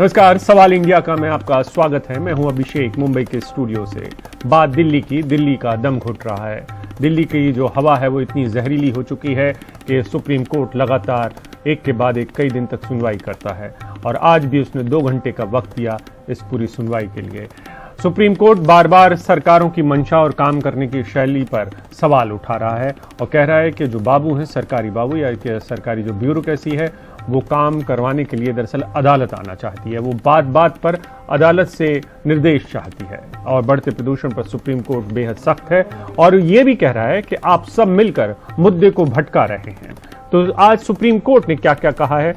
नमस्कार, सवाल इंडिया का में आपका स्वागत है। मैं हूं अभिषेक, मुंबई के स्टूडियो से। बात दिल्ली की, दिल्ली का दम घुट रहा है। दिल्ली की जो हवा है वो इतनी जहरीली हो चुकी है कि सुप्रीम कोर्ट लगातार एक के बाद एक कई दिन तक सुनवाई करता है और आज भी उसने 2 घंटे का वक्त दिया इस पूरी सुनवाई के लिए। सुप्रीम कोर्ट बार बार सरकारों की मंशा और काम करने की शैली पर सवाल उठा रहा है और कह रहा है कि जो बाबू हैं, सरकारी बाबू या सरकारी जो ब्यूरोक्रेसी है, वो काम करवाने के लिए दरअसल अदालत आना चाहती है। वो बात बात पर अदालत से निर्देश चाहती है और बढ़ते प्रदूषण पर सुप्रीम कोर्ट बेहद सख्त है और ये भी कह रहा है कि आप सब मिलकर मुद्दे को भटका रहे हैं। तो आज सुप्रीम कोर्ट ने क्या क्या कहा है,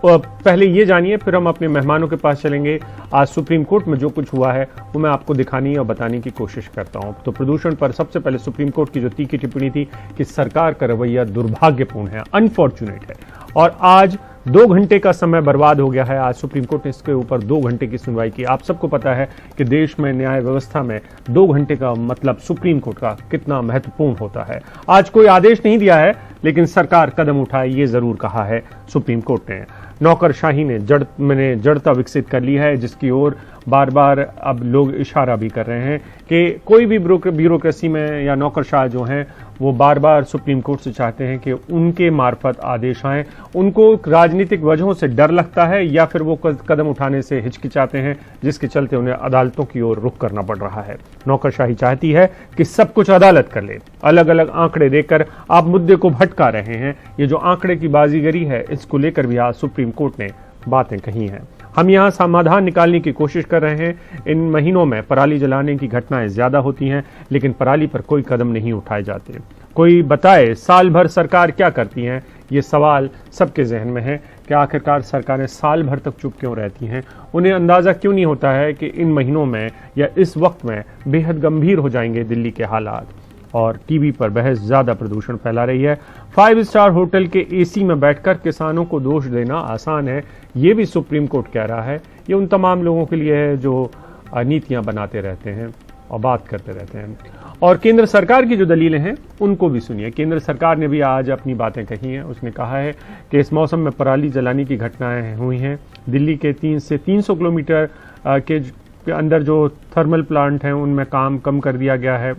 पहले ये जानिए, फिर हम अपने मेहमानों के पास चलेंगे। आज सुप्रीम कोर्ट में जो कुछ हुआ है वो मैं आपको दिखाने और बताने की कोशिश करता हूं। तो प्रदूषण पर सबसे पहले सुप्रीम कोर्ट की जो तीखी टिप्पणी थी कि सरकार का रवैया दुर्भाग्यपूर्ण है, अनफॉर्चुनेट है, और आज 2 घंटे का समय बर्बाद हो गया है। आज सुप्रीम कोर्ट ने इसके ऊपर 2 घंटे की सुनवाई की। आप सबको पता है कि देश में न्याय व्यवस्था में 2 घंटे का मतलब सुप्रीम कोर्ट का कितना महत्वपूर्ण होता है। आज कोई आदेश नहीं दिया है, लेकिन सरकार कदम उठाए ये जरूर कहा है सुप्रीम कोर्ट ने। नौकरशाही ने जड़ता विकसित कर ली है, जिसकी ओर बार बार अब लोग इशारा भी कर रहे हैं कि कोई भी ब्यूरोक्रेसी में या नौकरशाह जो हैं वो बार बार सुप्रीम कोर्ट से चाहते हैं कि उनके मार्फत आदेश आए। उनको राजनीतिक वजहों से डर लगता है या फिर वो कदम उठाने से हिचकिचाते हैं, जिसके चलते उन्हें अदालतों की ओर रुख करना पड़ रहा है। नौकरशाही चाहती है कि सब कुछ अदालत कर ले। अलग अलग आंकड़े देकर आप मुद्दे को भटका रहे हैं। ये जो आंकड़े की बाजीगरी है, इसको लेकर भी आज सुप्रीम कोर्ट ने बातें कही हैं। हम यहाँ समाधान निकालने की कोशिश कर रहे हैं। इन महीनों में पराली जलाने की घटनाएं ज्यादा होती हैं, लेकिन पराली पर कोई कदम नहीं उठाए जाते। कोई बताए साल भर सरकार क्या करती है, ये सवाल सबके जहन में है कि आखिरकार सरकारें साल भर तक चुप क्यों रहती हैं। उन्हें अंदाजा क्यों नहीं होता है कि इन महीनों में या इस वक्त में बेहद गंभीर हो जाएंगे दिल्ली के हालात। और टीवी पर बहस ज्यादा प्रदूषण फैला रही है। 5 स्टार होटल के एसी में बैठकर किसानों को दोष देना आसान है, ये भी सुप्रीम कोर्ट कह रहा है। ये उन तमाम लोगों के लिए है जो नीतियां बनाते रहते हैं और बात करते रहते हैं। और केंद्र सरकार की जो दलीलें हैं उनको भी सुनिए। केंद्र सरकार ने भी आज अपनी बातें कही हैं। उसने कहा है कि इस मौसम में पराली जलाने की घटनाएं हुई हैं। दिल्ली के 3 से 300 किलोमीटर के अंदर जो थर्मल प्लांट हैं उनमें काम कम कर दिया गया है।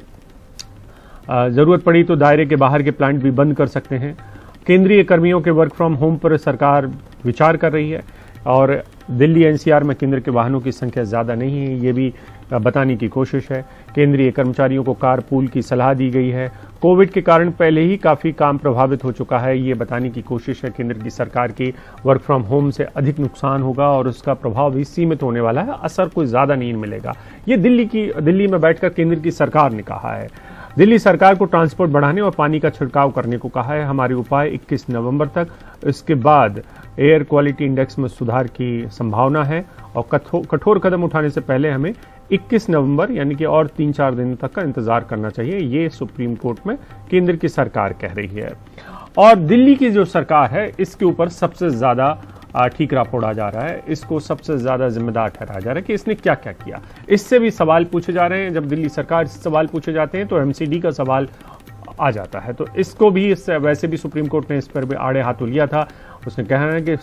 जरूरत पड़ी तो दायरे के बाहर के प्लांट भी बंद कर सकते हैं। केंद्रीय कर्मियों के वर्क फ्रॉम होम पर सरकार विचार कर रही है और दिल्ली एनसीआर में केंद्र के वाहनों की संख्या ज्यादा नहीं है, ये भी बताने की कोशिश है। केंद्रीय कर्मचारियों को कारपूल की सलाह दी गई है। कोविड के कारण पहले ही काफी काम प्रभावित हो चुका है, ये बताने की कोशिश है केंद्र की सरकार की। वर्क फ्रॉम होम से अधिक नुकसान होगा और उसका प्रभाव भी सीमित होने वाला है, असर कोई ज्यादा नहीं मिलेगा। ये दिल्ली में बैठकर केंद्र की सरकार ने कहा है। दिल्ली सरकार को ट्रांसपोर्ट बढ़ाने और पानी का छिड़काव करने को कहा है। हमारे उपाय 21 नवंबर तक। इसके बाद एयर क्वालिटी इंडेक्स में सुधार की संभावना है और कठोर कदम उठाने से पहले हमें 21 नवंबर यानी कि और 3-4 दिन तक का इंतजार करना चाहिए, ये सुप्रीम कोर्ट में केंद्र की सरकार कह रही है। और दिल्ली की जो सरकार है इसके ऊपर सबसे ज्यादा ठीकरा फोड़ा जा रहा है, इसको सबसे ज्यादा जिम्मेदार ठहराया जा रहा है कि इसने क्या क्या किया। इससे भी सवाल पूछे जा रहे हैं। जब दिल्ली सरकार से सवाल पूछे जाते हैं तो एमसीडी का सवाल आ जाता है, तो इसको भी वैसे भी सुप्रीम कोर्ट ने इस पर भी आड़े हाथों लिया था। उसने कहा है कि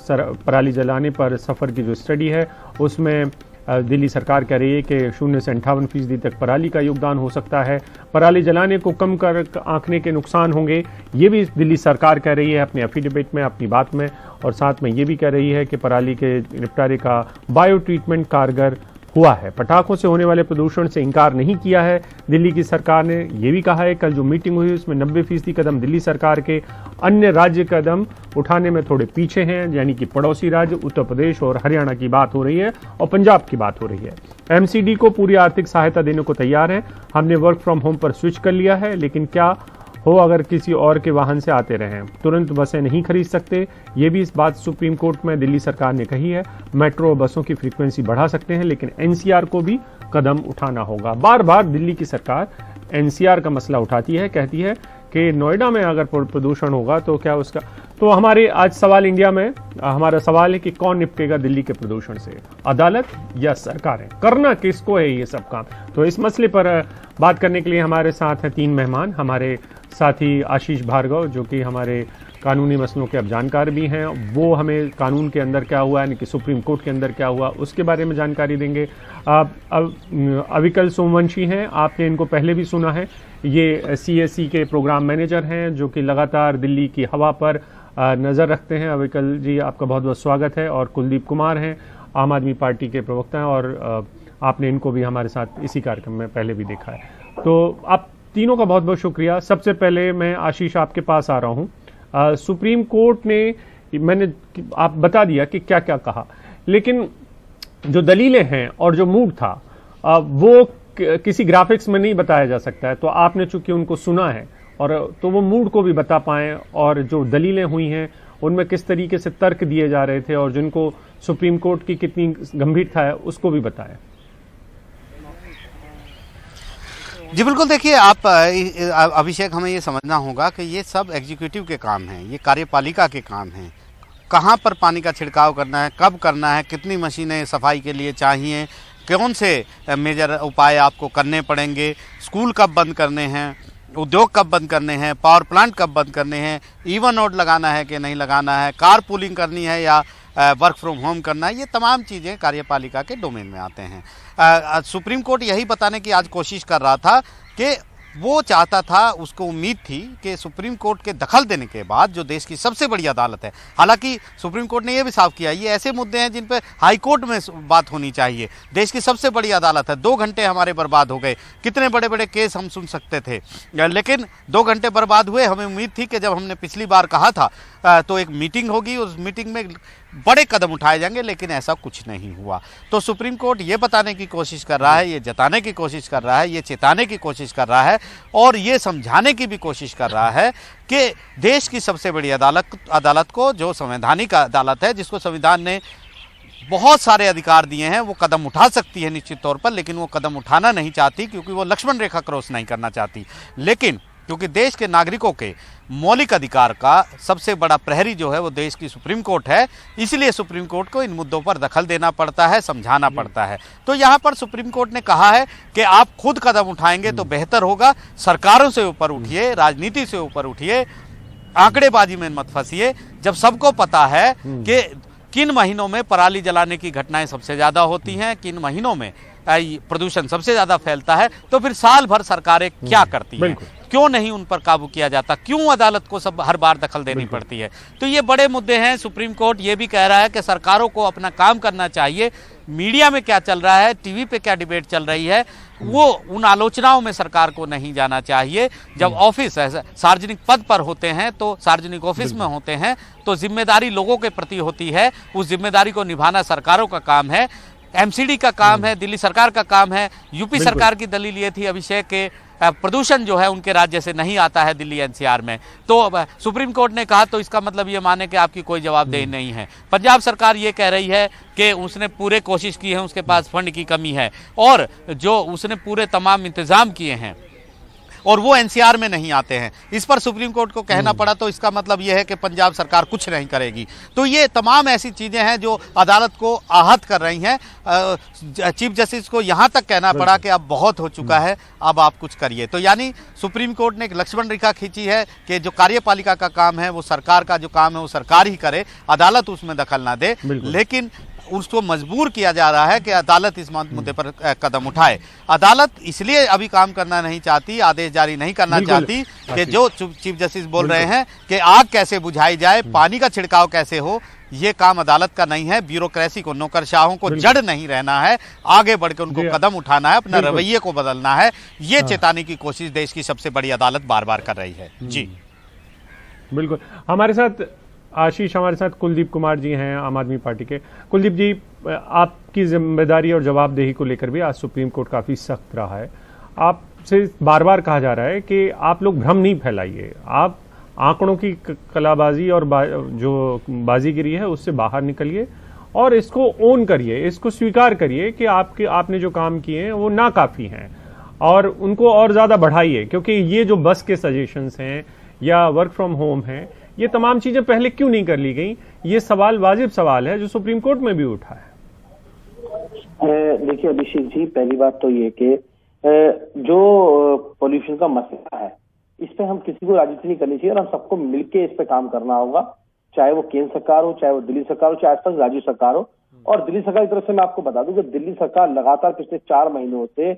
पराली जलाने पर सफर की जो स्टडी है उसमें दिल्ली सरकार कह रही है कि 0 से 58% तक पराली का योगदान हो सकता है। पराली जलाने को कम कर आंकने के नुकसान होंगे, ये भी दिल्ली सरकार कह रही है अपने एफिडेविट में, अपनी बात में। और साथ में ये भी कह रही है कि पराली के निपटारे का बायो ट्रीटमेंट कारगर हुआ है। पटाखों से होने वाले प्रदूषण से इंकार नहीं किया है दिल्ली की सरकार ने। यह भी कहा है कल जो मीटिंग हुई उसमें 90% कदम दिल्ली सरकार के, अन्य राज्य कदम उठाने में थोड़े पीछे हैं, यानी कि पड़ोसी राज्य उत्तर प्रदेश और हरियाणा की बात हो रही है और पंजाब की बात हो रही है। एमसीडी को पूरी आर्थिक सहायता देने को तैयार है। हमने वर्क फ्रॉम होम पर स्विच कर लिया है, लेकिन क्या हो अगर किसी और के वाहन से आते रहें, तुरंत बसें नहीं खरीद सकते। ये भी इस बात सुप्रीम कोर्ट में दिल्ली सरकार ने कही है। मेट्रो बसों की फ्रीक्वेंसी बढ़ा सकते हैं, लेकिन एनसीआर को भी कदम उठाना होगा। बार बार दिल्ली की सरकार एनसीआर का मसला उठाती है, कहती है कि नोएडा में अगर प्रदूषण होगा तो क्या उसका। तो हमारे आज सवाल इंडिया में हमारा सवाल है कि कौन निपटेगा दिल्ली के प्रदूषण से, अदालत या सरकारें? करना किसको है ये सब काम? तो इस मसले पर बात करने के लिए हमारे साथ हैं 3 मेहमान। हमारे साथी आशीष भार्गव, जो कि हमारे कानूनी मसलों के अब जानकार भी हैं, वो हमें कानून के अंदर क्या हुआ, यानी कि सुप्रीम कोर्ट के अंदर क्या हुआ, उसके बारे में जानकारी देंगे। अविकल सोमवंशी हैं, आपने इनको पहले भी सुना है। ये CSE के प्रोग्राम मैनेजर हैं, जो कि लगातार दिल्ली की हवा पर नज़र रखते हैं। अविकल जी, आपका बहुत बहुत स्वागत है। और कुलदीप कुमार हैं, आम आदमी पार्टी के प्रवक्ता हैं, और आपने इनको भी हमारे साथ इसी कार्यक्रम में पहले भी देखा है। तो आप तीनों का बहुत बहुत शुक्रिया। सबसे पहले मैं आशीष आपके पास आ रहा हूँ। सुप्रीम कोर्ट ने आप बता दिया कि क्या क्या कहा, लेकिन जो दलीलें हैं और जो मूड था वो किसी ग्राफिक्स में नहीं बताया जा सकता है। तो आपने चूंकि उनको सुना है, और तो वो मूड को भी बता पाएं, और जो दलीलें हुई हैं उनमें किस तरीके से तर्क दिए जा रहे थे, और जिनको सुप्रीम कोर्ट की कितनी गंभीरता है उसको भी बताएं। जी बिल्कुल, देखिए आप अभिषेक, हमें ये समझना होगा कि ये सब एग्जीक्यूटिव के काम हैं, ये कार्यपालिका के काम हैं। कहाँ पर पानी का छिड़काव करना है, कब करना है, कितनी मशीनें सफाई के लिए चाहिए, कौन से मेजर उपाय आपको करने पड़ेंगे, स्कूल कब बंद करने हैं, उद्योग कब बंद करने हैं, पावर प्लांट कब बंद करने हैं, इवन आउट लगाना है कि नहीं लगाना है, कार पूलिंग करनी है या वर्क फ्रॉम होम करना है, ये तमाम चीज़ें कार्यपालिका के डोमेन में आते हैं। सुप्रीम कोर्ट यही बताने की आज कोशिश कर रहा था कि वो चाहता था, उसको उम्मीद थी कि सुप्रीम कोर्ट के दखल देने के बाद, जो देश की सबसे बड़ी अदालत है, हालांकि सुप्रीम कोर्ट ने यह भी साफ किया, ये ऐसे मुद्दे हैं जिन पे हाई कोर्ट में बात होनी चाहिए। देश की सबसे बड़ी अदालत है, 2 घंटे हमारे बर्बाद हो गए, कितने बड़े बड़े केस हम सुन सकते थे, लेकिन 2 घंटे बर्बाद हुए। हमें उम्मीद थी कि जब हमने पिछली बार कहा था तो एक मीटिंग होगी, उस मीटिंग में बड़े कदम उठाए जाएंगे, लेकिन ऐसा कुछ नहीं हुआ। तो सुप्रीम कोर्ट ये बताने की कोशिश कर रहा है, ये जताने की कोशिश कर रहा है, ये चेताने की कोशिश कर रहा है, और ये समझाने की भी कोशिश कर रहा है कि देश की सबसे बड़ी अदालत को, जो संवैधानिक अदालत है, जिसको संविधान ने बहुत सारे अधिकार दिए हैं, वो कदम उठा सकती है निश्चित तौर पर, लेकिन वो कदम उठाना नहीं चाहती क्योंकि वो लक्ष्मण रेखा क्रॉस नहीं करना चाहती। लेकिन क्योंकि देश के नागरिकों के मौलिक अधिकार का सबसे बड़ा प्रहरी जो है वो देश की सुप्रीम कोर्ट है, इसलिए सुप्रीम कोर्ट को इन मुद्दों पर दखल देना पड़ता है, समझाना पड़ता है। तो यहाँ पर सुप्रीम कोर्ट ने कहा है कि आप खुद कदम उठाएंगे तो बेहतर होगा, सरकारों से ऊपर उठिए, राजनीति से ऊपर उठिए, आंकड़ेबाजी में मत फंसिए। जब सबको पता है कि किन महीनों में पराली जलाने की घटनाएं सबसे ज्यादा होती हैं, किन महीनों में प्रदूषण सबसे ज्यादा फैलता है, तो फिर साल भर सरकारें क्या करती हैं, क्यों नहीं उन पर काबू किया जाता, क्यों अदालत को सब हर बार दखल देनी पड़ती है। तो ये बड़े मुद्दे हैं। सुप्रीम कोर्ट ये भी कह रहा है कि सरकारों को अपना काम करना चाहिए, मीडिया में क्या चल रहा है, टीवी पे क्या डिबेट चल रही है, वो उन आलोचनाओं में सरकार को नहीं जाना चाहिए। जब ऑफिस सार्वजनिक पद पर होते हैं, तो सार्वजनिक ऑफिस में होते हैं, तो जिम्मेदारी लोगों के प्रति होती है, उस जिम्मेदारी को निभाना सरकारों का काम है, MCD का काम है, दिल्ली सरकार का काम है। यूपी सरकार की दलील ये थी अभिषेक के प्रदूषण जो है उनके राज्य से नहीं आता है दिल्ली NCR में, तो सुप्रीम कोर्ट ने कहा तो इसका मतलब ये माने कि आपकी कोई जवाबदेही नहीं है। पंजाब सरकार ये कह रही है कि उसने पूरे कोशिश की है, उसके पास फंड की कमी है, और जो उसने पूरे तमाम इंतजाम किए हैं और वो NCR में नहीं आते हैं। इस पर सुप्रीम कोर्ट को कहना पड़ा, तो इसका मतलब यह है कि पंजाब सरकार कुछ नहीं करेगी। तो ये तमाम ऐसी चीजें हैं जो अदालत को आहत कर रही हैं। चीफ जस्टिस को यहां तक कहना पड़ा कि अब बहुत हो चुका है, अब आप कुछ करिए। तो यानी सुप्रीम कोर्ट ने एक लक्ष्मण रेखा खींची है कि जो कार्यपालिका का काम है वो सरकार का जो काम है वो सरकार ही करे, अदालत उसमें दखल ना दे, लेकिन उसको मजबूर किया जा रहा है कि अदालत इस मुद्दे पर कदम उठाए। अदालत इसलिए अभी काम करना नहीं चाहती, आदेश जारी नहीं करना चाहती कि जो चीफ जस्टिस बोल रहे हैं कि आग कैसे बुझाई जाए, पानी का छिड़काव कैसे हो, ये काम अदालत का नहीं है। ब्यूरोक्रेसी को, नौकरशाहों को जड़ नहीं रहना है, आगे बढ़कर उनको कदम उठाना है, अपना रवैये को बदलना है। ये चेताने की कोशिश देश की सबसे बड़ी अदालत बार बार कर रही है। जी बिल्कुल। हमारे साथ आशीष, हमारे साथ कुलदीप कुमार जी हैं, आम आदमी पार्टी के। कुलदीप जी, आपकी जिम्मेदारी और जवाबदेही को लेकर भी आज सुप्रीम कोर्ट काफी सख्त रहा है। आपसे बार बार कहा जा रहा है कि आप लोग भ्रम नहीं फैलाइए, आप आंकड़ों की कलाबाजी और जो बाजीगिरी है उससे बाहर निकलिए और इसको ओन करिए, इसको स्वीकार करिए कि आपने जो काम किए हैं वो नाकाफी हैं, और उनको और ज्यादा बढ़ाइए। क्योंकि ये जो बस के सजेशंस हैं या वर्क फ्रॉम होम है, ये तमाम चीजें पहले क्यों नहीं कर ली गई, ये सवाल वाजिब सवाल है जो सुप्रीम कोर्ट में भी उठा है। देखिए अभिषेक जी, पहली बात तो ये कि जो पोल्यूशन का मसला है इस पे हम किसी को राजनीति नहीं करनी चाहिए और हम सबको मिलकर इस पे काम करना होगा, चाहे वो केंद्र सरकार हो, चाहे वो दिल्ली सरकार हो, चाहे आज तक राज्य सरकार हो। और दिल्ली सरकार की तरफ से मैं आपको बता दूं कि दिल्ली सरकार लगातार पिछले 4 महीनों से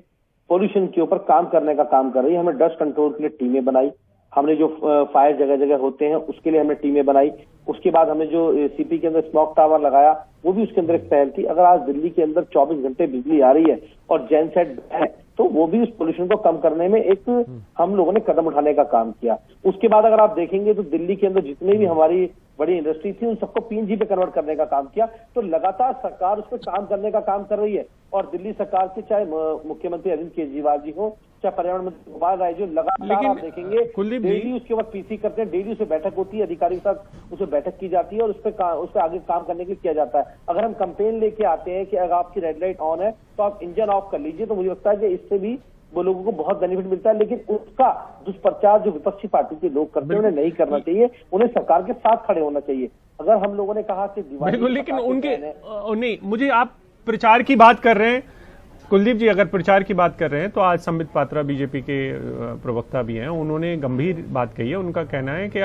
पोल्यूशन के ऊपर काम करने का काम कर रही है। हमने डस्ट कंट्रोल के लिए टीमें बनाई, हमने जो फायर जगह जगह होते हैं उसके लिए हमने टीमें बनाई, उसके बाद हमने जो सीपी के अंदर स्मॉग टावर लगाया वो भी उसके अंदर एक पहल थी। अगर आज दिल्ली के अंदर 24 घंटे बिजली आ रही है और जेन सेट है तो वो भी उस पोल्यूशन को कम करने में एक हम लोगों ने कदम उठाने का काम किया। उसके बाद अगर आप देखेंगे तो दिल्ली के अंदर जितने भी हमारी बड़ी इंडस्ट्री थी उन सबको पीएनजी पे कन्वर्ट करने का काम किया। तो लगातार सरकार उस पर काम करने का काम कर रही है और दिल्ली सरकार के चाहे मुख्यमंत्री अरविंद केजरीवाल जी हो, चाहे पर्यावरण मंत्री गोपाल राय जी, लगातार आप देखेंगे डेली उसके बाद पीसी करते हैं, डेली उससे बैठक होती है, अधिकारी के साथ उससे बैठक की जाती है और उस पर आगे काम करने के लिए किया जाता है। अगर हम कंपेन लेके आते हैं कि अगर आपकी रेड लाइट ऑन है तो आप इंजन ऑफ कर लीजिए, तो मुझे लगता है कि इससे भी वो लोगों को बहुत बेनिफिट मिलता है। लेकिन उसका दुष्प्रचार जो विपक्षी पार्टी के लोग करते हैं उन्हें नहीं करना चाहिए, उन्हें सरकार के साथ खड़े होना चाहिए। अगर हम लोगों ने कहा कि बिल्कुल, लेकिन उनके नहीं, मुझे आप प्रचार की बात कर रहे हैं कुलदीप जी, अगर प्रचार की बात कर रहे हैं तो आज संबित पात्रा बीजेपी के प्रवक्ता भी हैं, उन्होंने गंभीर बात कही है। उनका कहना है कि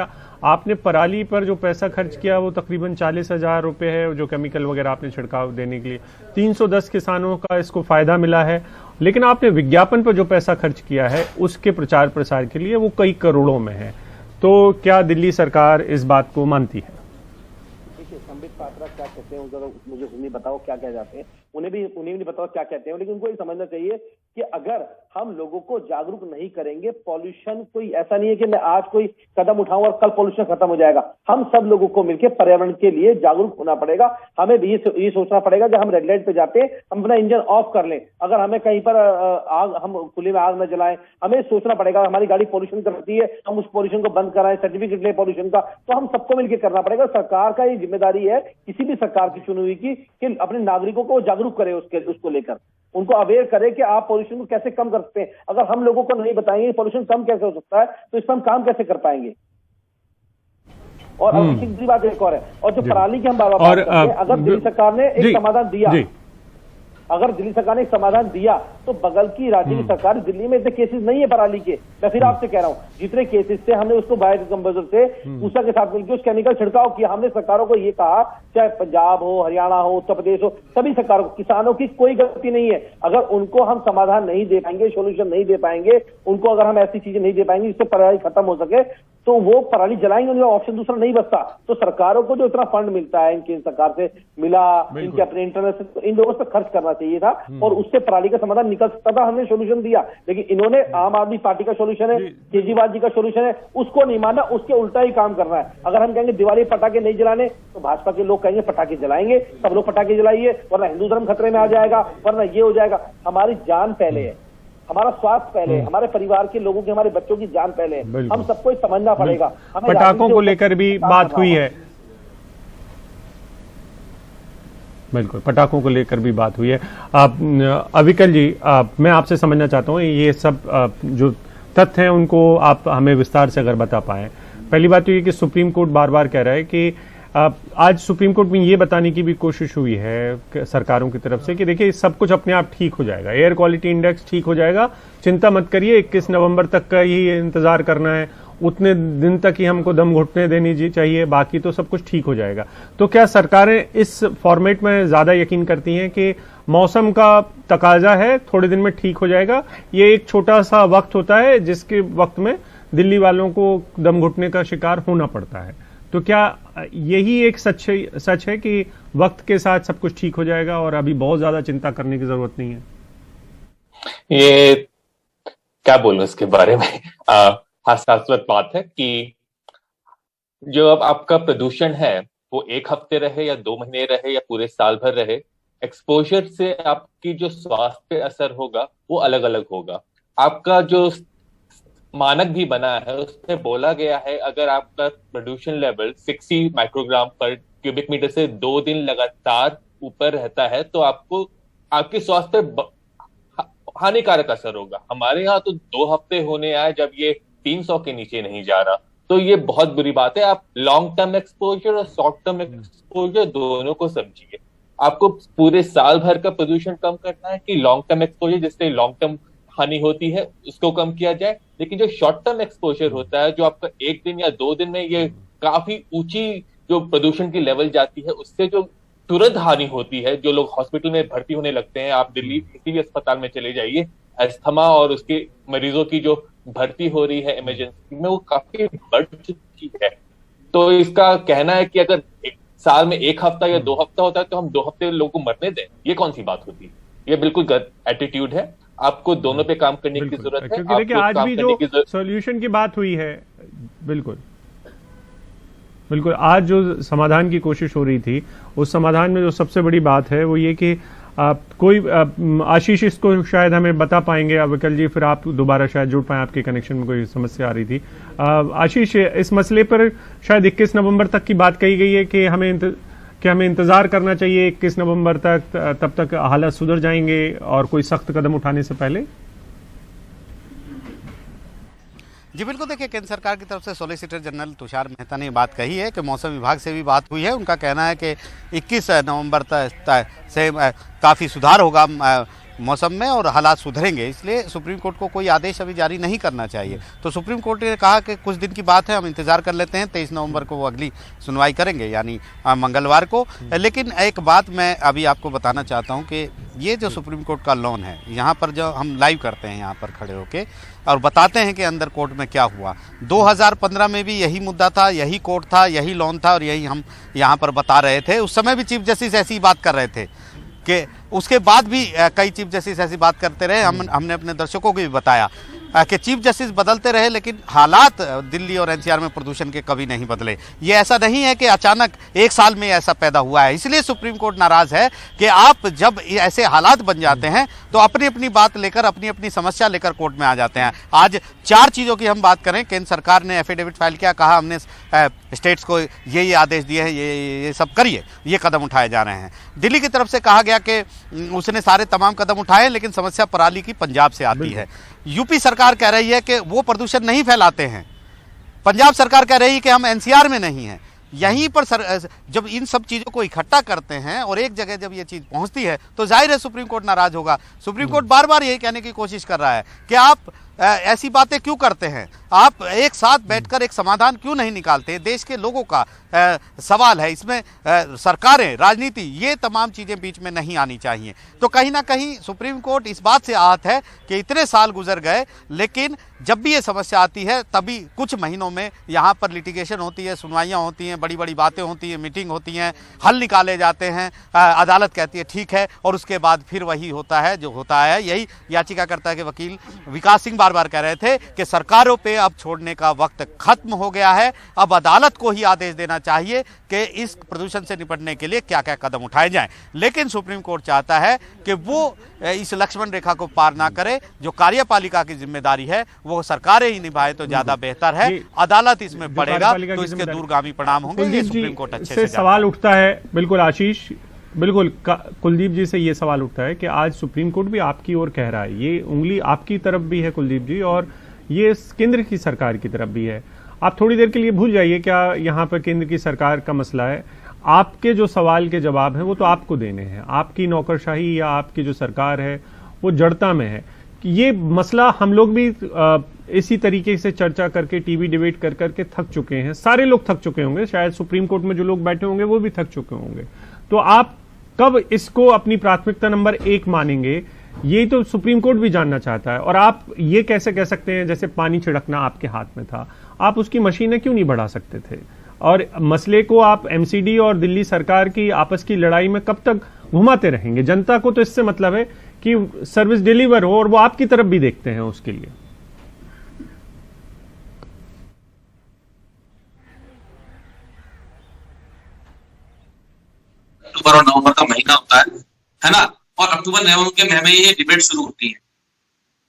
आपने पराली पर जो पैसा खर्च किया वो तकरीबन 40,000 रुपए है, जो केमिकल वगैरह आपने छिड़काव देने के लिए 310 किसानों का इसको फायदा मिला है, लेकिन आपने विज्ञापन पर जो पैसा खर्च किया है उसके प्रचार प्रसार के लिए वो कई करोड़ों में है। तो क्या दिल्ली सरकार इस बात को मानती है? देखिए, संबित पात्रा क्या कहते हैं मुझे नहीं बताओ क्या कह जाते हैं, उन्हें भी नहीं बताओ क्या कहते हैं, लेकिन उनको ये समझना चाहिए कि अगर हम लोगों को जागरूक नहीं करेंगे, पॉल्यूशन कोई ऐसा नहीं है कि मैं आज कोई कदम उठाऊं और कल पॉल्यूशन खत्म हो जाएगा। हम सब लोगों को मिलकर पर्यावरण के लिए जागरूक होना पड़ेगा। हमें भी ये सोचना पड़ेगा कि हम रेड लाइट पे जाते हैं हम अपना इंजन ऑफ कर लें, अगर हमें कहीं पर आग, हम खुले में आग न जलाएं। हमें सोचना पड़ेगा हमारी गाड़ी पॉल्यूशन करती है, हम उस पॉल्यूशन को बंद कराएं, सर्टिफिकेट ले पॉल्यूशन का, तो हम सबको मिलकर करना पड़ेगा। सरकार का ये जिम्मेदारी है, किसी भी सरकार की चुनी हुई की, कि अपने नागरिकों को जागरूक करे, उसको लेकर उनको अवेयर करे कि आप पॉल्यूशन को कैसे कम कर सकते हैं। अगर हम लोगों को नहीं बताएंगे पॉल्यूशन कम कैसे हो सकता है तो इस पर हम काम कैसे कर पाएंगे। और दूसरी बात एक और है, और जो पराली की हम बात करते हैं, अगर दिल्ली सरकार ने एक समाधान दिया, अगर दिल्ली सरकार ने एक समाधान दिया तो बगल की राज्य की सरकार, दिल्ली में इतने केसेस नहीं है पराली के, मैं फिर आपसे कह रहा हूं, जितने केसेस थे हमने उसको बायोकंपोजर से ऊषा के साथ मिलकर उस केमिकल छिड़काव किया। हमने सरकारों को ये कहा, चाहे पंजाब हो, हरियाणा हो, उत्तर प्रदेश हो, सभी सरकारों को, किसानों की कोई गलती नहीं है। अगर उनको हम समाधान नहीं दे पाएंगे, सोल्यूशन नहीं दे पाएंगे, उनको अगर हम ऐसी चीजें नहीं दे पाएंगे जिससे पराली खत्म हो सके, तो वो पराली जलाएंगे, उनका ऑप्शन दूसरा नहीं बचता। तो सरकारों को जो इतना फंड मिलता है, इनकी सरकार से मिला, इनके अपने इंटरनल से, तो इन लोगों पर खर्च करना चाहिए था और उससे पराली का समाधान निकल सकता था। हमने सोल्यूशन दिया, लेकिन इन्होंने आम आदमी पार्टी का सोल्यूशन है, केजरीवाल जी का सोल्यूशन है, उसको नहीं माना, उसके उल्टा ही काम करना है। अगर हम कहेंगे दिवाली पटाखे नहीं जलाने तो भाजपा के लोग कहेंगे पटाखे जलाएंगे, सब लोग पटाखे जलाइए वरना हिंदू धर्म खतरे में आ जाएगा, वरना ये हो जाएगा। हमारी जान पहले है, हमारा स्वास्थ्य पहले, हमारे परिवार के लोगों की, हमारे बच्चों की जान पहले है। हम सबको समझना पड़ेगा। पटाखों को लेकर भी बात हुई है, बिल्कुल, पटाखों को लेकर भी बात हुई है। अविकल जी, मैं आपसे समझना चाहता हूं ये सब जो तथ्य हैं उनको आप हमें विस्तार से अगर बता पाएं। पहली बात तो ये कि सुप्रीम कोर्ट बार बार कह रहा है कि आज सुप्रीम कोर्ट में ये बताने की भी कोशिश हुई है सरकारों की तरफ से कि देखिए सब कुछ अपने आप ठीक हो जाएगा, एयर क्वालिटी इंडेक्स ठीक हो जाएगा, चिंता मत करिए, 21 नवंबर तक का ही इंतजार करना है, उतने दिन तक ही हमको दम घुटने देनी चाहिए, बाकी तो सब कुछ ठीक हो जाएगा। तो क्या सरकारें इस फॉर्मेट में ज्यादा यकीन करती हैं कि मौसम का तकाजा है, थोड़े दिन में ठीक हो जाएगा, ये एक छोटा सा वक्त होता है जिसके वक्त में दिल्ली वालों को दम घुटने का शिकार होना पड़ता है? तो क्या यही एक सच है कि वक्त के साथ सब कुछ ठीक हो जाएगा और अभी बहुत ज्यादा चिंता करने की जरूरत नहीं है? ये क्या बोलूं इसके बारे में, हास्यास्पद बात है कि जो अब आपका प्रदूषण है वो 1 हफ्ते रहे या 2 महीने रहे या पूरे साल भर रहे, एक्सपोजर से आपकी जो स्वास्थ्य पे असर होगा वो अलग अलग होगा। आपका जो मानक भी बना है उसमें बोला गया है अगर आपका प्रदूषण लेवल 60 माइक्रोग्राम पर क्यूबिक मीटर से 2 दिन लगातार ऊपर रहता है तो आपको आपके स्वास्थ्य पे हानिकारक असर होगा। हमारे यहाँ तो 2 हफ्ते होने आए जब ये 300 के नीचे नहीं जा रहा, तो ये बहुत बुरी बात है। आप लॉन्ग टर्म एक्सपोजर और शॉर्ट टर्म एक्सपोजर दोनों को समझिए। आपको पूरे साल भर का प्रदूषण कम करना है कि लॉन्ग टर्म एक्सपोजर जिससे लॉन्ग टर्म हानि होती है उसको कम किया जाए, लेकिन जो शॉर्ट टर्म एक्सपोजर होता है, जो आपका 1 दिन या 2 दिन में ये काफी ऊंची जो प्रदूषण की लेवल जाती है, उससे जो तुरंत हानि होती है, जो लोग हॉस्पिटल में भर्ती होने लगते हैं, आप दिल्ली किसी भी अस्पताल में चले जाइए, अस्थमा और उसके मरीजों की जो भर्ती हो रही है इमरजेंसी में, वो काफी बढ़ चुकी है। तो इसका कहना है कि अगर एक साल में 1 हफ्ता या 2 हफ्ता होता है तो हम 2 हफ्ते लोगों को मरने दें, ये कौन सी बात होती है? ये बिल्कुल गलत एटीट्यूड है। आपको दोनों पे काम करने की जरूरत है, क्योंकि देखिए आज भी जो सॉल्यूशन की बात हुई है, बिल्कुल बिल्कुल आज जो समाधान की कोशिश हो रही थी, उस समाधान में जो सबसे बड़ी बात है वो ये कि आशीष इसको शायद हमें बता पाएंगे, अविकल जी फिर आप दोबारा शायद जुड़ पाए, आपके कनेक्शन में कोई समस्या आ रही थी। आशीष, इस मसले पर शायद 21 नवंबर तक की बात कही गई है कि हमें इंतजार करना चाहिए 21 नवंबर तक, तब तक हालात सुधर जाएंगे और कोई सख्त कदम उठाने से पहले। जी बिल्कुल, देखिए केंद्र सरकार की तरफ से सॉलिसिटर जनरल तुषार मेहता ने बात कही है कि मौसम विभाग से भी बात हुई है। उनका कहना है कि 21 नवंबर तक से काफ़ी सुधार होगा मौसम में और हालात सुधरेंगे, इसलिए सुप्रीम कोर्ट को कोई आदेश अभी जारी नहीं करना चाहिए। तो सुप्रीम कोर्ट ने कहा कि कुछ दिन की बात है, हम इंतजार कर लेते हैं, 23 नवंबर को वो अगली सुनवाई करेंगे, यानी मंगलवार को। लेकिन एक बात मैं अभी आपको बताना चाहता हूं कि ये जो सुप्रीम कोर्ट का लॉन है, यहाँ पर जो हम लाइव करते हैं यहाँ पर खड़े होके और बताते हैं कि अंदर कोर्ट में क्या हुआ। 2015 में भी यही मुद्दा था, यही कोर्ट था, यही लॉन था और यही हम यहाँ पर बता रहे थे। उस समय भी चीफ जस्टिस ऐसी बात कर रहे थे कि उसके बाद भी कई चीफ जस्टिस ऐसी बात करते रहे। हमने अपने दर्शकों को भी बताया कि चीफ जस्टिस बदलते रहे लेकिन हालात दिल्ली और एनसीआर में प्रदूषण के कभी नहीं बदले। ये ऐसा नहीं है कि अचानक 1 साल में ऐसा पैदा हुआ है, इसलिए सुप्रीम कोर्ट नाराज है कि आप जब ऐसे हालात बन जाते हैं तो अपनी अपनी बात लेकर, अपनी अपनी समस्या लेकर कोर्ट में आ जाते हैं। आज 4 चीज़ों की हम बात करें, केंद्र सरकार ने एफिडेविट फाइल किया, कहा हमने स्टेट्स को ये आदेश दिए हैं, ये सब करिए, ये कदम उठाए जा रहे हैं। दिल्ली की तरफ से कहा गया कि उसने सारे तमाम कदम उठाए लेकिन समस्या पराली की पंजाब से आती है। यूपी सरकार कह रही है कि वो प्रदूषण नहीं फैलाते हैं, पंजाब सरकार कह रही है कि हम एनसीआर में नहीं हैं। यहीं पर जब इन सब चीज़ों को इकट्ठा करते हैं और एक जगह जब ये चीज़ पहुंचती है तो जाहिर है सुप्रीम कोर्ट नाराज होगा। सुप्रीम कोर्ट बार बार यही कहने की कोशिश कर रहा है कि आप ऐसी बातें क्यों करते हैं, आप एक साथ बैठकर एक समाधान क्यों नहीं निकालते। देश के लोगों का सवाल है, इसमें सरकारें, राजनीति, ये तमाम चीज़ें बीच में नहीं आनी चाहिए। तो कहीं ना कहीं सुप्रीम कोर्ट इस बात से आहत है कि इतने साल गुजर गए लेकिन जब भी ये समस्या आती है तभी कुछ महीनों में यहाँ पर लिटिगेशन होती है, सुनवाइयाँ होती हैं, बड़ी बड़ी बातें होती हैं, मीटिंग होती हैं, हल निकाले जाते हैं, अदालत कहती है ठीक है और उसके बाद फिर वही होता है जो होता है। यही याचिकाकर्ता के वकील विकास सिंह बार बार कह रहे थे कि सरकारों पे अब छोड़ने का वक्त खत्म हो गया है, अब अदालत को ही आदेश देना चाहिए कि इस प्रदूषण से निपटने के लिए क्या क्या कदम उठाए जाएं। लेकिन सुप्रीम कोर्ट चाहता है कि वो इस लक्ष्मण रेखा को पार ना करे, जो कार्यपालिका की जिम्मेदारी है वो सरकारें ही निभाए तो ज्यादा बेहतर है। अदालत इसमें पड़ेगा तो इसके दूरगामी परिणाम होंगे। ये सुप्रीम कोर्ट अच्छे से सवाल उठता है। बिल्कुल आशीष, बिल्कुल कुलदीप जी से ये सवाल उठता है कि आज सुप्रीम कोर्ट भी आपकी ओर कह रहा है, ये उंगली आपकी तरफ भी है कुलदीप जी और ये केंद्र की सरकार की तरफ भी है। आप थोड़ी देर के लिए भूल जाइए क्या यहाँ पर केंद्र की सरकार का मसला है। आपके जो सवाल के जवाब हैं वो तो आपको देने हैं। आपकी नौकरशाही या आपकी जो सरकार है वो जड़ता में है। ये मसला हम लोग भी इसी तरीके से चर्चा करके, टीवी डिबेट कर करके थक चुके हैं। सारे लोग थक चुके होंगे, शायद सुप्रीम कोर्ट में जो लोग बैठे होंगे वो भी थक चुके होंगे। तो आप कब इसको अपनी प्राथमिकता नंबर 1 मानेंगे, ये तो सुप्रीम कोर्ट भी जानना चाहता है। और आप ये कैसे कह सकते हैं जैसे पानी छिड़कना आपके हाथ में था, आप उसकी मशीनें क्यों नहीं बढ़ा सकते थे? और मसले को आप एमसीडी और दिल्ली सरकार की आपस की लड़ाई में कब तक घुमाते रहेंगे? जनता को तो इससे मतलब है कि सर्विस डिलीवर हो और वो आपकी तरफ भी देखते हैं उसके लिए। 12 नवंबर का महीना होता है ना, और अक्टूबर नवंबर के महीने में ये डिबेट शुरू होती है।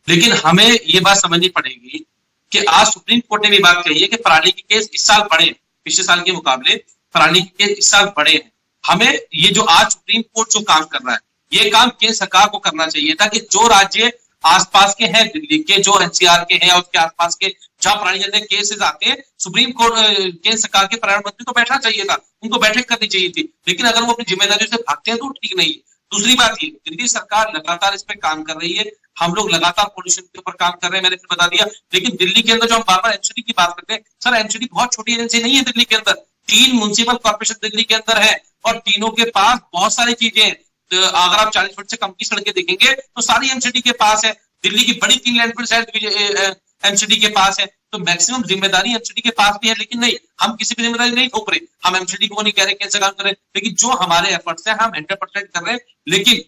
लेकिन हमें ये बात समझनी पड़ेगी कि आज सुप्रीम कोर्ट ने भी बात कही है कि पराली के केस इस साल बढ़े, पिछले साल के मुकाबले पराली के केस इस साल बढ़े हैं। हमें ये जो आज सुप्रीम कोर्ट जो काम कर रहा है, ये काम केंद्र सरकार को करना चाहिए था कि जो राज्य आसपास के हैं, दिल्ली के, जो एनसीआर के हैं, उसके आसपास के जहां पराली जलने केसेस आते हैं, सुप्रीम कोर्ट केंद्र सरकार के पर्यावरण मंत्री को बैठना चाहिए था, उनको बैठक करनी चाहिए थी। लेकिन अगर वो अपनी जिम्मेदारियों से भागते हैं तो ठीक नहीं है। दूसरी बात ये, दिल्ली सरकार लगातार इस पे काम कर रही है, हम लोग लगातार पॉल्यूशन के ऊपर काम कर रहे हैं, मैंने फिर बता दिया। लेकिन दिल्ली के अंदर जो हम बार बार एमसीडी की बात करते हैं, सर एमसीडी बहुत छोटी एजेंसी नहीं है दिल्ली के अंदर, 3 म्युनिसिपल कॉर्पोरेशन दिल्ली के अंदर है और तीनों के पास बहुत सारी चीजें हैं। तो अगर आप 40 फुट से कम की सड़कें देखेंगे तो सारी एमसीडी के पास है। दिल्ली की बड़ी 3 लैंडफिल शायद एमसीडी के पास है, तो मैक्सिमम जिम्मेदारी एमसीडी के पास भी है। लेकिन नहीं, हम किसी भी जिम्मेदारी नहीं थोप रहे, हम एमसीडी को नहीं कह रहे कैसे काम करें, लेकिन जो हमारे एफर्ट्स हैं हम 100% कर रहे हैं। लेकिन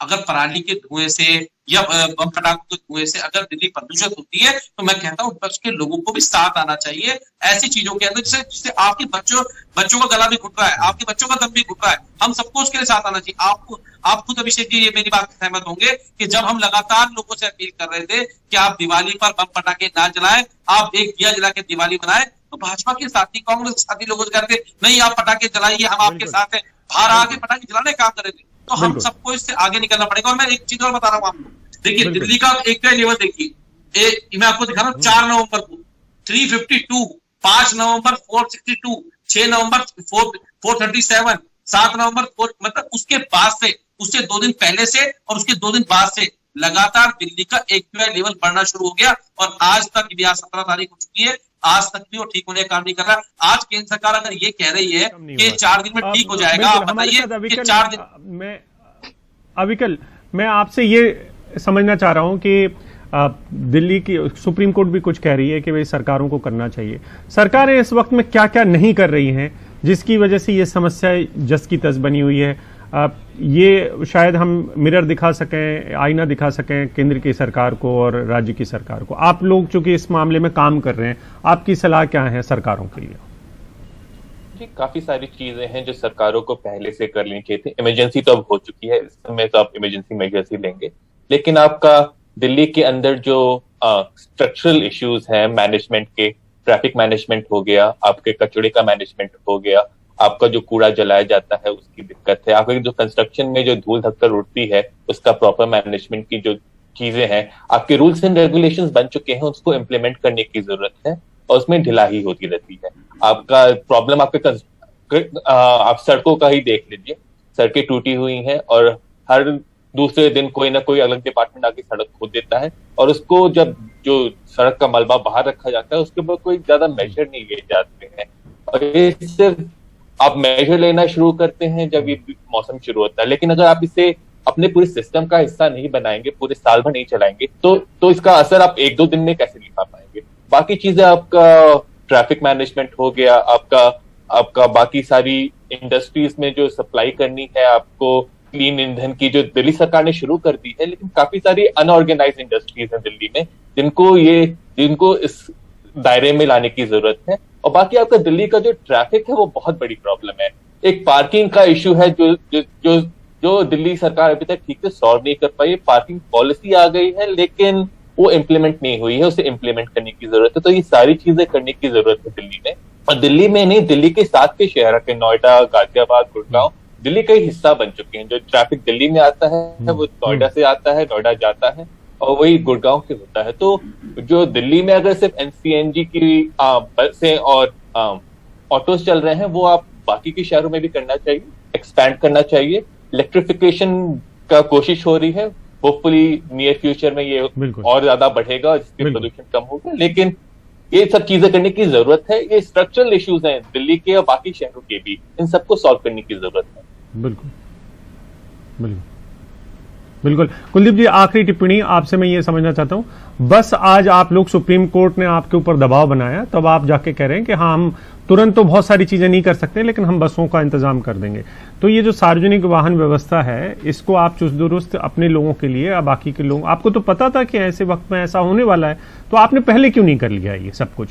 अगर पराली के धुएं से या बम पटाखों के धुएं से अगर दिल्ली प्रदूषित होती है, तो मैं कहता हूँ विपक्ष के लोगों को भी साथ आना चाहिए ऐसी चीजों के अंदर, जिससे आपके बच्चों का गला भी घुट रहा है, आपके बच्चों का दम भी घुट रहा है, हम सबको उसके लिए साथ आना चाहिए। आप खुद अभिषेक जी ये मेरी बात से सहमत होंगे कि जब हम लगातार लोगों से अपील कर रहे थे कि आप दिवाली पर बम पटाखे ना जलाएं, आप एक दिया जला के दिवाली बनाएं, तो भाजपा के साथी, कांग्रेस के साथी लोगों से कहते नहीं आप पटाखे जलाइए, हम आपके साथ हैं, बाहर आके पटाखे जलाने का काम करेंगे। तो हम सबको इससे आगे निकलना पड़ेगा। और मैं एक चीज और बता रहा हूँ आपको, देखिए दिल्ली का एक लेवल देखिए, मैं आपको दिखा रहा हूँ 4 नवंबर को 352, 5 नवंबर 462, 6 नवंबर 437, 7 नवंबर 4, मतलब उसके बाद से, उससे 2 दिन पहले से और उसके 2 दिन बाद से लगातार दिल्ली का AQI लेवल बढ़ना शुरू हो गया और आज तक भी, आज 17 तारीख हो चुकी है, आज तक भी वो ठीक होने का काम नहीं कर रहा। आज केंद्र सरकार अगर ये कह रही है कि 4 दिन में ठीक हो जाएगा, आप बताइए कि 4 दिन। अविकल, मैं आपसे ये समझना चाह रहा हूं कि दिल्ली की सुप्रीम कोर्ट भी कुछ कह रही है कि भाई सरकारों को करना चाहिए। सरकारें इस वक्त में क्या क्या नहीं कर रही हैं जिसकी वजह से ये समस्या जस की तस बनी हुई है? ये शायद हम मिरर दिखा सकें, आईना दिखा सकें केंद्र की सरकार को और राज्य की सरकार को। आप लोग चूंकि इस मामले में काम कर रहे हैं, आपकी सलाह क्या है सरकारों के लिए? जी, काफी सारी चीजें हैं जो सरकारों को पहले से कर लेनी चाहिए थी। इमरजेंसी तो अब हो चुकी है, इस समय तो आप इमरजेंसी मेजर्स ही लेंगे, लेकिन आपका दिल्ली के अंदर जो स्ट्रक्चरल इश्यूज हैं मैनेजमेंट के, ट्रैफिक मैनेजमेंट हो गया, आपके कचरे का मैनेजमेंट हो गया, आपका जो कूड़ा जलाया जाता है उसकी दिक्कत है, आपके जो कंस्ट्रक्शन में जो धूल धक्कर उड़ती है उसका प्रॉपर मैनेजमेंट की जो चीजें हैं, आपके रूल्स एंड रेगुलेशंस बन चुके हैं, उसको इम्प्लीमेंट करने की जरूरत है और उसमें ढिलाई होती रहती है। आपका प्रॉब्लम आप सड़कों का ही देख लीजिए, सड़कें टूटी हुई हैं और हर दूसरे दिन कोई ना कोई अलग डिपार्टमेंट आके सड़क खोद देता है और उसको जब जो सड़क का मलबा बाहर रखा जाता है उसके ऊपर कोई ज्यादा मेजर नहीं लिए जाते हैं। और ये सिर्फ आप मेजर लेना शुरू करते हैं जब ये मौसम शुरू होता है, लेकिन अगर आप इसे अपने पूरे सिस्टम का हिस्सा नहीं बनाएंगे, पूरे साल भर नहीं चलाएंगे, तो इसका असर आप 1-2 दिन में कैसे दिखा पाएंगे? बाकी चीजें, आपका ट्रैफिक मैनेजमेंट हो गया, आपका बाकी सारी इंडस्ट्रीज में जो सप्लाई करनी है आपको क्लीन ईंधन की, जो दिल्ली सरकार ने शुरू कर दी है, लेकिन काफी सारी अनऑर्गेनाइज्ड इंडस्ट्रीज हैं दिल्ली में जिनको इस दायरे में लाने की जरूरत है। और बाकी आपका दिल्ली का जो ट्रैफिक है वो बहुत बड़ी प्रॉब्लम है। एक पार्किंग का इश्यू है जो दिल्ली सरकार अभी तक ठीक से सॉल्व नहीं कर पाई। पार्किंग पॉलिसी आ गई है लेकिन वो इम्प्लीमेंट नहीं हुई है, उसे इम्प्लीमेंट करने की जरूरत है। तो ये सारी चीजें करने की जरूरत है दिल्ली में, और दिल्ली में नहीं, दिल्ली के साथ के शहर के नोएडा, गाजियाबाद, गुड़गांव दिल्ली का ही हिस्सा बन चुके हैं। जो ट्रैफिक दिल्ली में आता है वो नोएडा से आता है, नोएडा जाता है और वही गुड़गांव से होता है। तो जो दिल्ली में अगर सिर्फ NCNG की बसें और ऑटोज चल रहे हैं, वो आप बाकी के शहरों में भी करना चाहिए, एक्सपैंड करना चाहिए। इलेक्ट्रिफिकेशन का कोशिश हो रही है, होपफुली नियर फ्यूचर में ये और ज्यादा बढ़ेगा जिससे प्रदूषण कम होगा, लेकिन ये सब चीजें करने की जरूरत है। ये स्ट्रक्चरल इश्यूज हैं दिल्ली के और बाकी शहरों के भी, इन सबको सॉल्व करने की जरूरत है। बिल्कुल बिल्कुल बिल्कुल। कुलदीप जी, आखिरी टिप्पणी आपसे मैं ये समझना चाहता हूं, बस आज आप लोग, सुप्रीम कोर्ट ने आपके ऊपर दबाव बनाया, तब आप जाके कह रहे हैं कि हाँ हम तुरंत तो बहुत सारी चीजें नहीं कर सकते लेकिन हम बसों का इंतजाम कर देंगे। तो ये जो सार्वजनिक वाहन व्यवस्था है, इसको आप चुस्त दुरुस्त अपने लोगों के लिए या बाकी के लोग, आपको तो पता था कि ऐसे वक्त में ऐसा होने वाला है, तो आपने पहले क्यों नहीं कर लिया ये सब कुछ?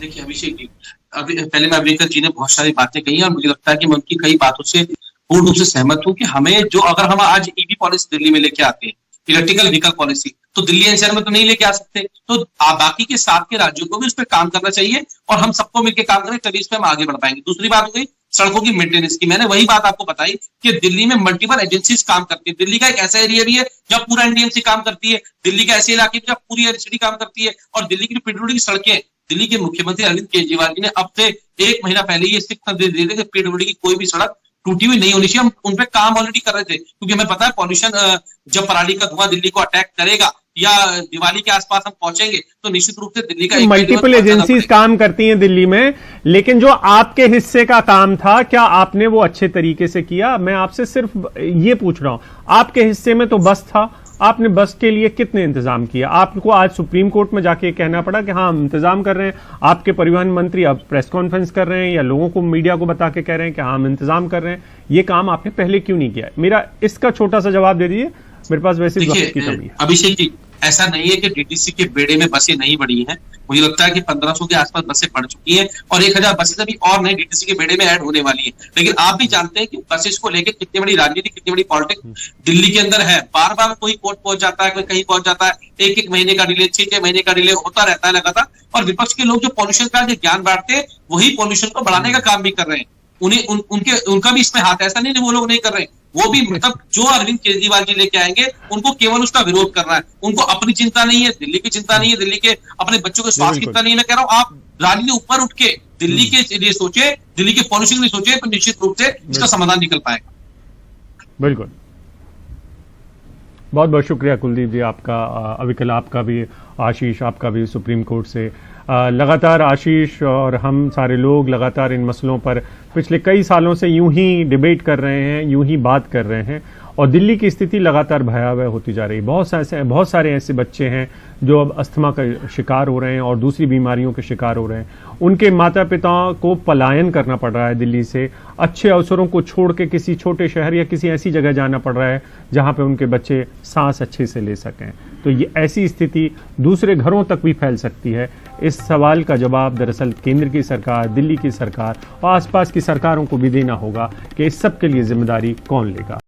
देखिए अभिषेक जी, अभी पहले मैं अम्बेडकर जी ने बहुत सारी बातें कही और मुझे लगता है कि मैं उनकी कई बातों से पूर्ण रूप से सहमत हूं कि हमें जो, अगर हम आज EV पॉलिसी दिल्ली में लेके आते हैं, इलेक्ट्रिकल व्हीकल पॉलिसी, तो दिल्ली एनसीआर में तो नहीं लेके आ सकते, तो बाकी के 7 के राज्यों को भी उस पर काम करना चाहिए और हम सबको मिलकर काम करें, तभी इस पर हम आगे बढ़ पाएंगे। दूसरी बात हो गई सड़कों की मेंटेनेंस की। मैंने वही बात आपको बताई कि दिल्ली में मल्टीपल एजेंसीज काम करती है। दिल्ली का एक ऐसा एरिया भी है जब पूरा NDMC काम करती है, दिल्ली का ऐसे इलाके में जब पूरी NCD काम करती है, और दिल्ली की PWD की सड़कें, दिल्ली के मुख्यमंत्री अरविंद केजरीवाल जी ने अब से 1 महीना पहले ये सिक्स दे दिए थे कि PWD की कोई भी सड़क टूटी हुई नहीं होनी चाहिए। हम उन पे काम ऑलरेडी कर रहे थे, क्योंकि हमें पता है पॉल्यूशन जब पराली का धुआं दिल्ली को अटैक करेगा या दिवाली के आसपास हम पहुंचेंगे तो निश्चित रूप से दिल्ली का मल्टीपल एजेंसीज काम करती हैं दिल्ली में, लेकिन जो आपके हिस्से का काम था क्या आपने वो अच्छे तरीके से किया? मैं आपसे सिर्फ ये पूछ रहा हूं, आपके हिस्से में तो बस था, आपने बस के लिए कितने इंतजाम किया? आपको आज सुप्रीम कोर्ट में जाके कहना पड़ा कि हाँ हम इंतजाम कर रहे हैं, आपके परिवहन मंत्री अब प्रेस कॉन्फ्रेंस कर रहे हैं या लोगों को मीडिया को बता के कह रहे हैं कि हाँ हम इंतजाम कर रहे हैं, ये काम आपने पहले क्यों नहीं किया? मेरा इसका छोटा सा जवाब दे दीजिए, मेरे पास वैसे वक्त की कमी है। अभिषेक जी, ऐसा नहीं है कि डीटीसी के बेड़े में बसें नहीं बढ़ी हैं। मुझे लगता है कि 1500 के आसपास बसें बढ़ चुकी हैं और 1000 बसें अभी और नई डीटीसी के बेड़े में ऐड होने वाली हैं। लेकिन आप भी जानते हैं कि बसेस को लेकर कितनी बड़ी राजनीति, कितनी बड़ी पॉलिटिक्स दिल्ली के अंदर है। बार बार कोई कोर्ट पहुंच जाता है, कोई कहीं पहुंच जाता है, एक महीने का डिले, 6 महीने का डिले होता रहता है लगातार। और विपक्ष के लोग जो पॉल्यूशन का जो ज्ञान बांटते हैं वही पॉल्यूशन को बढ़ाने का काम भी कर रहे हैं। उनका भी इसमें हाथ, ऐसा नहीं वो लोग नहीं कर रहे हैं, वो भी मतलब जो अरविंद केजरीवाल जी लेके आएंगे उनको केवल उसका विरोध करना है। उनको अपनी चिंता नहीं है, दिल्ली की चिंता नहीं है, दिल्ली के अपने बच्चों के स्वास्थ्य की चिंता नहीं है। मैं कह रहा हूं आप राजनीति ऊपर उठ के दिल्ली के लिए सोचे, दिल्ली के पॉल्यूशन में सोचे, तो निश्चित रूप से इसका समाधान निकल पाएगा। बिल्कुल, बहुत बहुत शुक्रिया कुलदीप जी आपका, अविकल आपका भी, आशीष आपका भी सुप्रीम कोर्ट से। लगातार आशीष और हम सारे लोग लगातार इन मसलों पर पिछले कई सालों से यूं ही डिबेट कर रहे हैं, यूं ही बात कर रहे हैं और दिल्ली की स्थिति लगातार भयावह होती जा रही है। बहुत सारे ऐसे बच्चे हैं जो अब अस्थमा का शिकार हो रहे हैं और दूसरी बीमारियों के शिकार हो रहे हैं। उनके माता पिताओं को पलायन करना पड़ रहा है दिल्ली से, अच्छे अवसरों को छोड़ के किसी छोटे शहर या किसी ऐसी जगह जाना पड़ रहा है जहां पे उनके बच्चे सांस अच्छे से ले सकें। तो ये ऐसी स्थिति दूसरे घरों तक भी फैल सकती है। इस सवाल का जवाब दरअसल केंद्र की सरकार, दिल्ली की सरकार और आसपास की सरकारों को भी देना होगा कि इस सब के लिए जिम्मेदारी कौन लेगा।